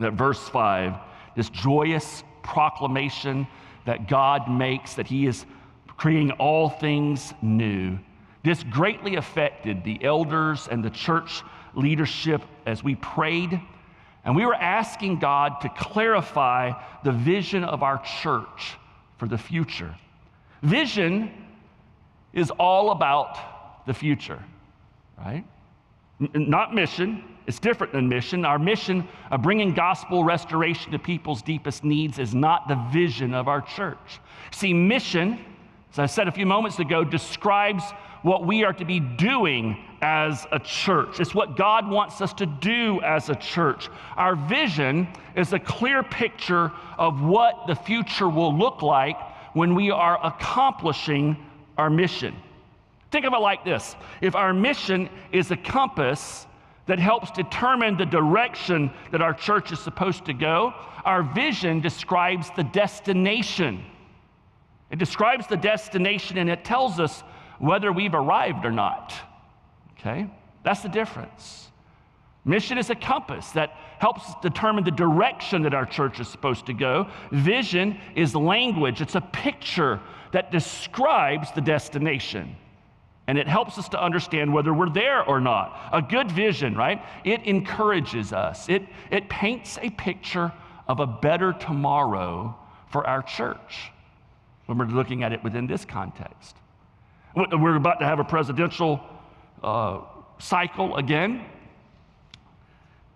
that verse 5, this joyous proclamation that God makes, that he is creating all things new, this greatly affected the elders and the church leadership as we prayed, and we were asking God to clarify the vision of our church for the future. Vision is all about the future, right? Not mission. It's different than mission. Our mission of bringing gospel restoration to people's deepest needs is not the vision of our church. See, mission, as I said a few moments ago, describes what we are to be doing as a church. It's what God wants us to do as a church. Our vision is a clear picture of what the future will look like when we are accomplishing our mission. Think of it like this. If our mission is a compass that helps determine the direction that our church is supposed to go, our vision describes the destination. It describes the destination and it tells us whether we've arrived or not. Okay? That's the difference. Mission is a compass that helps determine the direction that our church is supposed to go. Vision is language. It's a picture that describes the destination. And it helps us to understand whether we're there or not. A good vision, right? It encourages us. It paints a picture of a better tomorrow for our church when we're looking at it within this context. We're about to have a presidential cycle again.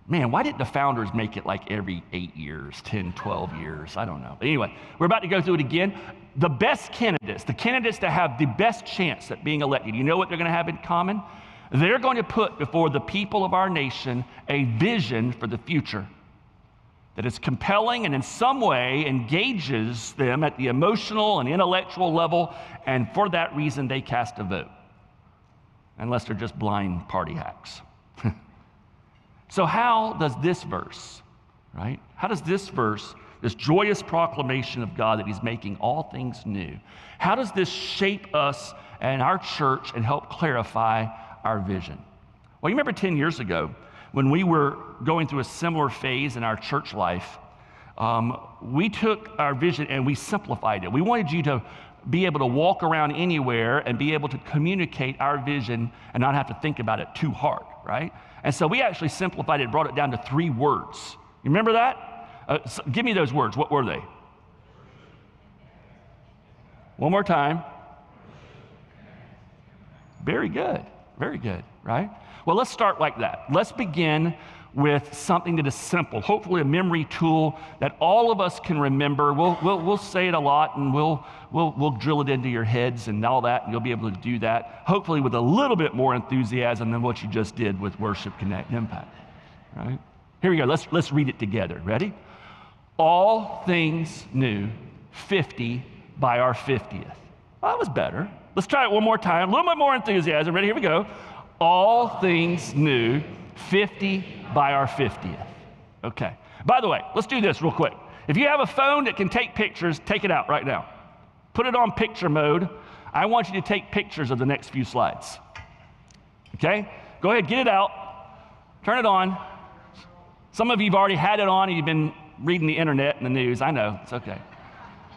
Man, why didn't the founders make it like every 8 years, 10, 12 years? I don't know. But anyway, we're about to go through it again. The best candidates, the candidates that have the best chance at being elected, you know what they're going to have in common? They're going to put before the people of our nation a vision for the future that is compelling and in some way engages them at the emotional and intellectual level, and for that reason they cast a vote, unless they're just blind party hacks. So how does this verse, right? How does this verse, this joyous proclamation of God that he's making all things new, how does this shape us and our church and help clarify our vision? Well, you remember 10 years ago when we were going through a similar phase in our church life, we took our vision and we simplified it. We wanted you to be able to walk around anywhere and be able to communicate our vision and not have to think about it too hard, right? And so we actually simplified it, brought it down to 3 words. You remember that? Give me those words. What were they? One more time. Very good. Very good, right? Well, let's start like that. Let's begin with something that is simple, hopefully a memory tool that all of us can remember. We'll say it a lot, and we'll drill it into your heads and all that, and you'll be able to do that, hopefully with a little bit more enthusiasm than what you just did with Worship Connect Impact, right? Here we go. Let's read it together. Ready? All things new, 50 by our 50th. Well, that was better. Let's try it one more time. A little bit more enthusiasm. Ready? Here we go. All things new, 50 by our 50th. Okay. By the way, let's do this real quick. If you have a phone that can take pictures, take it out right now. Put it on picture mode. I want you to take pictures of the next few slides. Okay? Go ahead, get it out. Turn it on. Some of you have already had it on and you've been reading the internet and the news. I know. It's okay.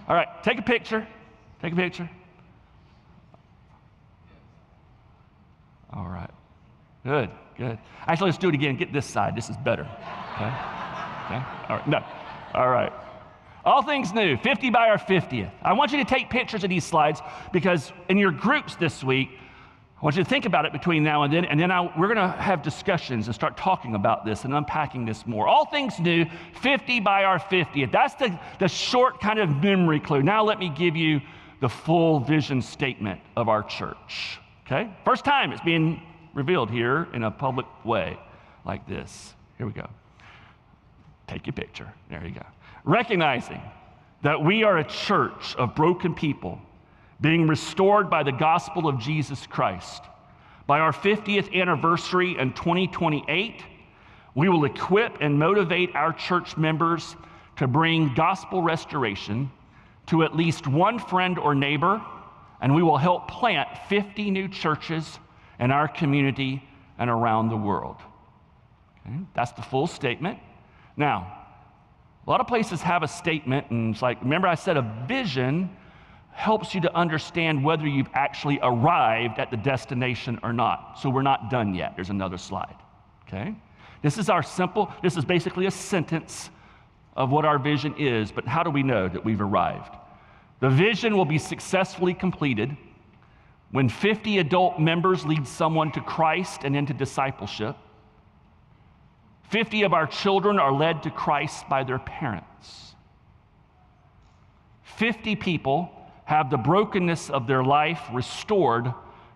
All right. Take a picture. Take a picture. All right. Good, good. Actually, let's do it again. Get this side. This is better. Okay? Okay? All right. No. All right. All things new, 50 by our 50th. I want you to take pictures of these slides because in your groups this week, I want you to think about it between now and then we're going to have discussions and start talking about this and unpacking this more. All things new, 50 by our 50th. That's the short kind of memory clue. Now let me give you the full vision statement of our church. Okay? First time it's being revealed here in a public way like this. Here we go. Take your picture. There you go. Recognizing that we are a church of broken people being restored by the gospel of Jesus Christ. By our 50th anniversary in 2028, we will equip and motivate our church members to bring gospel restoration to at least one friend or neighbor, and we will help plant 50 new churches in our community and around the world. Okay? That's the full statement. Now, A lot of places have a statement, and it's like, remember I said a vision helps you to understand whether you've actually arrived at the destination or not. So we're not done yet. There's another slide, okay? This is basically a sentence of what our vision is, but how do we know that we've arrived? The vision will be successfully completed when 50 adult members lead someone to Christ and into discipleship. 50 of our children are led to Christ by their parents. 50 people have the brokenness of their life restored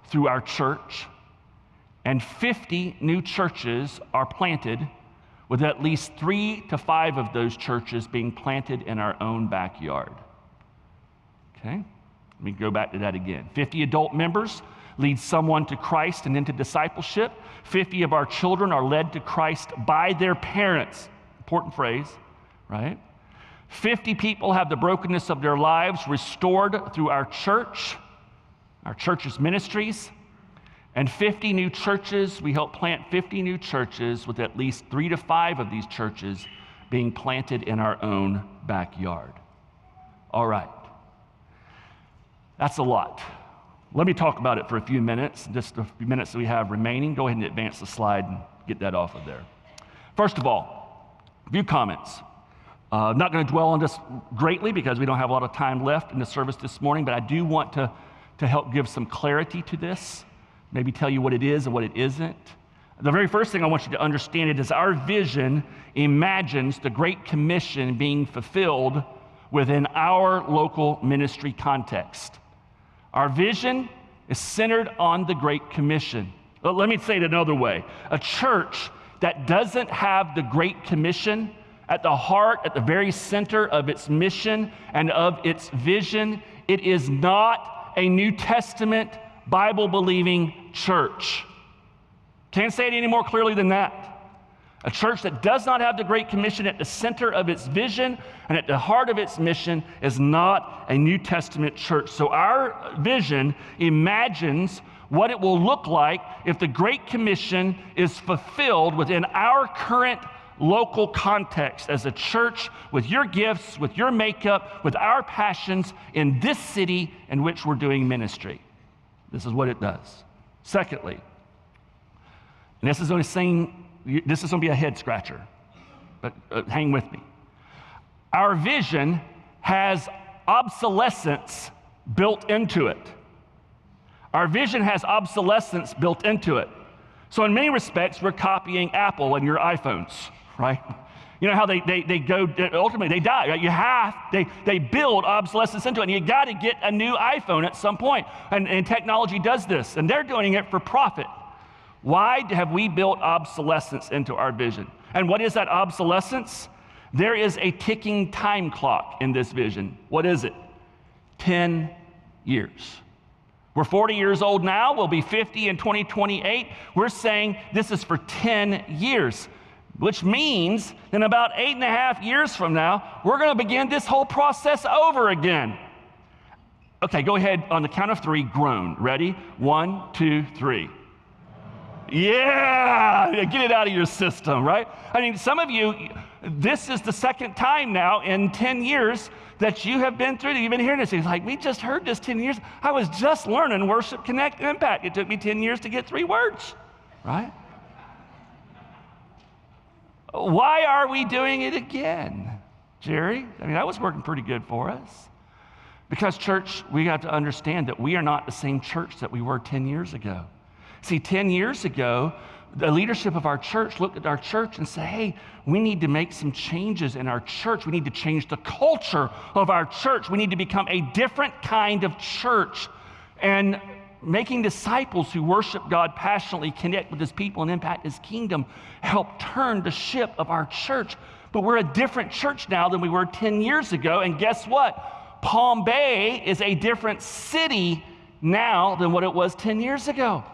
through our church, and 50 new churches are planted, with at least 3 to 5 of those churches being planted in our own backyard. Okay? Let me go back to that again. 50 adult members lead someone to Christ and into discipleship. 50 of our children are led to Christ by their parents. Important phrase, right? 50 people have the brokenness of their lives restored through our church's ministries. And 50 new churches, we help plant 50 new churches, with at least 3 to 5 of these churches being planted in our own backyard. All right. That's a lot. Let me talk about it for a few minutes, just a few minutes that we have remaining. Go ahead and advance the slide and get that off of there. First of all, a few comments. I'm not going to dwell on this greatly because we don't have a lot of time left in the service this morning, but I do want to help give some clarity to this, maybe tell you what it is and what it isn't. The very first thing I want you to understand is our vision imagines the Great Commission being fulfilled within our local ministry context. Our vision is centered on the Great Commission. But let me say it another way. A church that doesn't have the Great Commission at the heart, at the very center of its mission and of its vision, it is not a New Testament, Bible-believing church. Can't say it any more clearly than that. A church that does not have the Great Commission at the center of its vision and at the heart of its mission is not a New Testament church. So our vision imagines what it will look like if the Great Commission is fulfilled within our current local context as a church, with your gifts, with your makeup, with our passions in this city in which we're doing ministry. This is what it does. Secondly, and this is going to be a head scratcher, but hang with me. Our vision has obsolescence built into it. Our vision has obsolescence built into it. So in many respects, we're copying Apple and your iPhones, right? You know how they go, ultimately they die, right? They build obsolescence into it, and you got to get a new iPhone at some point. And technology does this, and they're doing it for profit. Why have we built obsolescence into our vision? And what is that obsolescence? There is a ticking time clock in this vision. What is it? 10 years. We're 40 years old now. We'll be 50 in 2028. We're saying this is for 10 years, which means in about 8.5 years from now, we're going to begin this whole process over again. Okay, go ahead on the count of 3, groan. Ready? 1, 2, 3. Yeah, get it out of your system, right? I mean, some of you, this is the second time now in 10 years that you have been through, you've been hearing this. It's like, we just heard this 10 years. I was just learning Worship, Connect, Impact. It took me 10 years to get 3 words, right? Why are we doing it again, Jerry? I mean, that was working pretty good for us. Because, church, we have to understand that we are not the same church that we were 10 years ago. See, 10 years ago, the leadership of our church looked at our church and said, hey, we need to make some changes in our church. We need to change the culture of our church. We need to become a different kind of church. And making disciples who worship God passionately, connect with His people, and impact His kingdom help turn the ship of our church. But we're a different church now than we were 10 years ago. And guess what? Palm Bay is a different city now than what it was 10 years ago.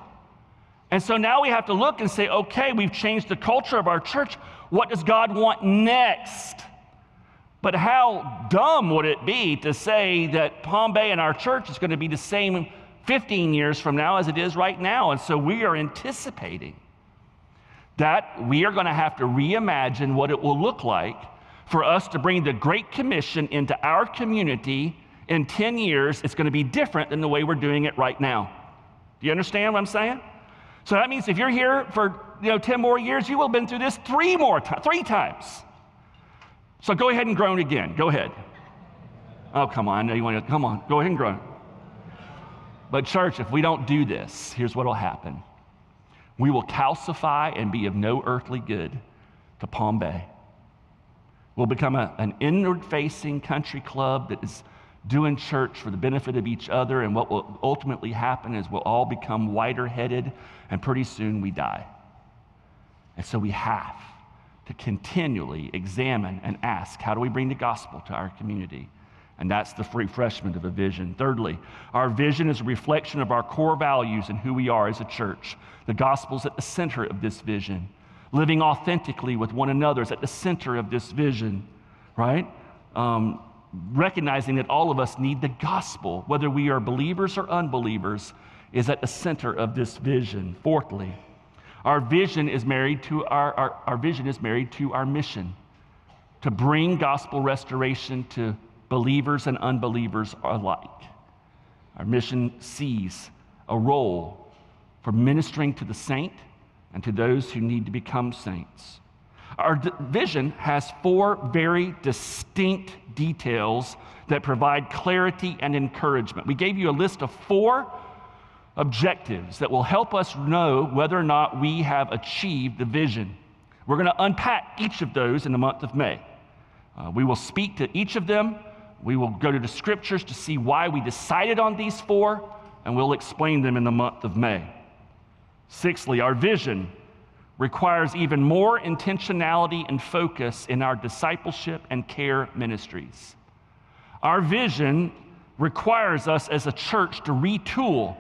And so now we have to look and say, okay, we've changed the culture of our church. What does God want next? But how dumb would it be to say that Palm Bay and our church is going to be the same 15 years from now as it is right now? And so we are anticipating that we are going to have to reimagine what it will look like for us to bring the Great Commission into our community in 10 years, it's going to be different than the way we're doing it right now. Do you understand what I'm saying? So that means if you're here for 10 more years, you will have been through this three times. So go ahead and groan again. Go ahead. Oh, come on. I know you want to. Come on. Go ahead and groan. But church, if we don't do this, here's what will happen. We will calcify and be of no earthly good to Palm Bay. We'll become an inward-facing country club that is doing church for the benefit of each other, and what will ultimately happen is we'll all become whiter-headed, and pretty soon we die. And so we have to continually examine and ask, how do we bring the gospel to our community? And that's the refreshment of a vision. Thirdly, our vision is a reflection of our core values and who we are as a church. The gospel's at the center of this vision. Living authentically with one another is at the center of this vision, right? Recognizing that all of us need the gospel, whether we are believers or unbelievers, is at the center of this vision. Fourthly, our vision is married to our mission, to bring gospel restoration to believers and unbelievers alike. Our mission sees a role for ministering to the saint and to those who need to become saints. Our vision has four very distinct details that provide clarity and encouragement. We gave you a list of 4 objectives that will help us know whether or not we have achieved the vision. We're going to unpack each of those in the month of May. We will speak to each of them. We will go to the scriptures to see why we decided on these 4, and we'll explain them in the month of May. Sixthly, our vision requires even more intentionality and focus in our discipleship and care ministries. Our vision requires us as a church to retool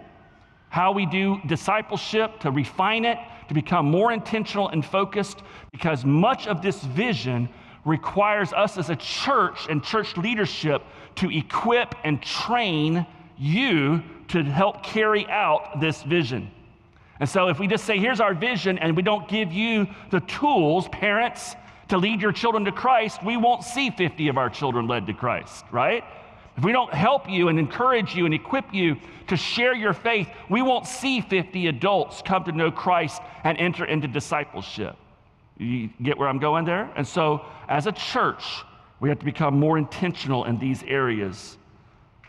how we do discipleship, to refine it, to become more intentional and focused, because much of this vision requires us as a church and church leadership to equip and train you to help carry out this vision. And so if we just say, here's our vision, and we don't give you the tools, parents, to lead your children to Christ, we won't see 50 of our children led to Christ, right? If we don't help you and encourage you and equip you to share your faith, we won't see 50 adults come to know Christ and enter into discipleship. You get where I'm going there? And so as a church, we have to become more intentional in these areas.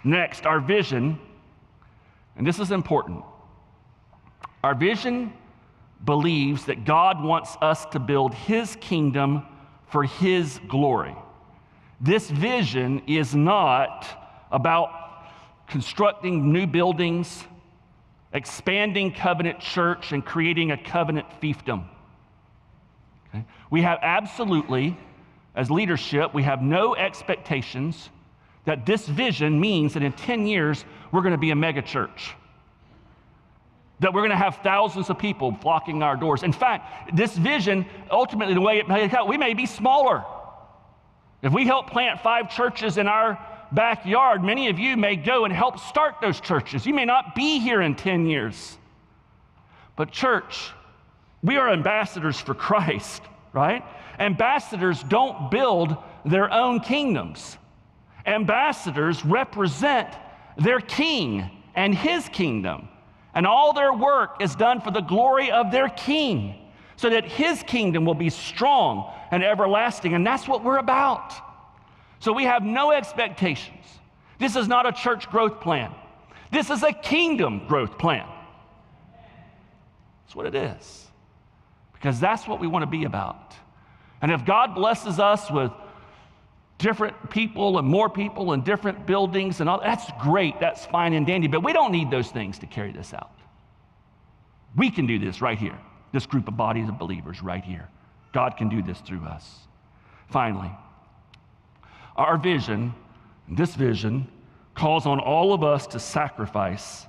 Next, our vision, and this is important. Our vision believes that God wants us to build His kingdom for His glory. This vision is not about constructing new buildings, expanding Covenant Church, and creating a covenant fiefdom. Okay? We have absolutely, as leadership, we have no expectations that this vision means that in 10 years, we're going to be a mega church, that we're going to have thousands of people flocking our doors. In fact, this vision, ultimately, the way it plays out, we may be smaller. If we help plant 5 churches in our backyard, many of you may go and help start those churches. You may not be here in 10 years. But church, we are ambassadors for Christ, right? Ambassadors don't build their own kingdoms. Ambassadors represent their king and His kingdom. And all their work is done for the glory of their king, so that His kingdom will be strong and everlasting. And that's what we're about. So we have no expectations. This is not a church growth plan. This is a kingdom growth plan. That's what it is. Because that's what we want to be about. And if God blesses us with different people and different buildings and all, that's great, that's fine and dandy, but we don't need those things to carry this out. We can do this right here, this group of bodies of believers right here. God can do this through us. Finally, our vision, this vision, calls on all of us to sacrifice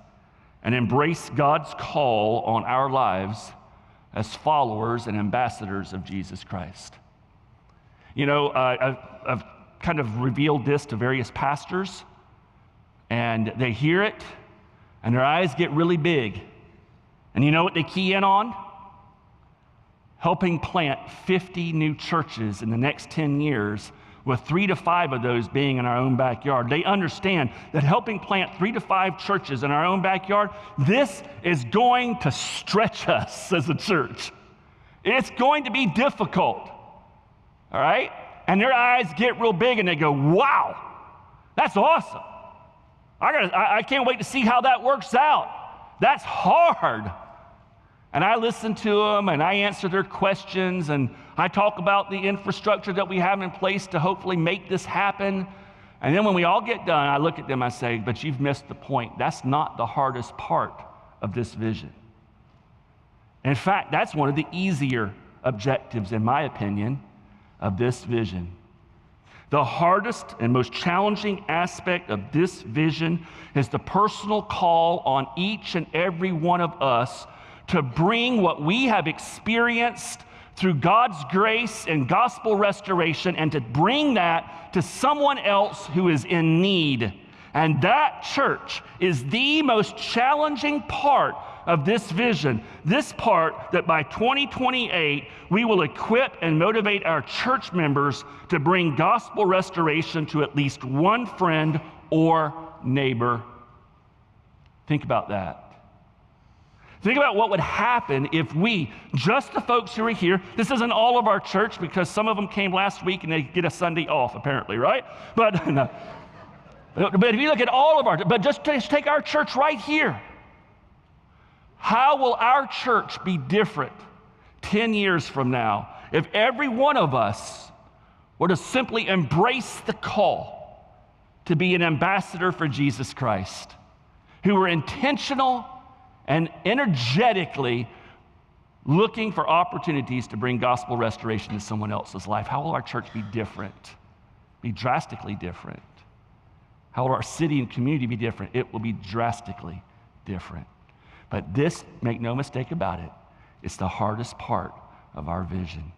and embrace God's call on our lives as followers and ambassadors of Jesus Christ. You know, I've kind of revealed this to various pastors, and they hear it, and their eyes get really big. And you know what they key in on? helping plant 50 new churches in the next 10 years, with 3 to 5 of those being in our own backyard. They understand that helping plant 3 to 5 churches in our own backyard, this is going to stretch us as a church. It's going to be difficult, all right? And their eyes get real big and they go, wow, that's awesome. I can't wait to see how that works out. That's hard. And I listen to them and I answer their questions and I talk about the infrastructure that we have in place to hopefully make this happen. And then when we all get done, I look at them and I say, but you've missed the point. That's not the hardest part of this vision. In fact, that's one of the easier objectives, in my opinion, of this vision. The hardest and most challenging aspect of this vision is the personal call on each and every one of us to bring what we have experienced through God's grace and gospel restoration and to bring that to someone else who is in need. And that, church, is the most challenging part of this vision. This part that by 2028, we will equip and motivate our church members to bring gospel restoration to at least one friend or neighbor. Think about that. Think about what would happen if we, just the folks who are here, this isn't all of our church because some of them came last week and they get a Sunday off apparently, right? But no. But if you look at all of our, but just take our church right here. How will our church be different 10 years from now if every one of us were to simply embrace the call to be an ambassador for Jesus Christ, who were intentional and energetically looking for opportunities to bring gospel restoration to someone else's life? How will our church be different? Be drastically different. How will our city and community be different? It will be drastically different. But this, make no mistake about it, it's the hardest part of our vision.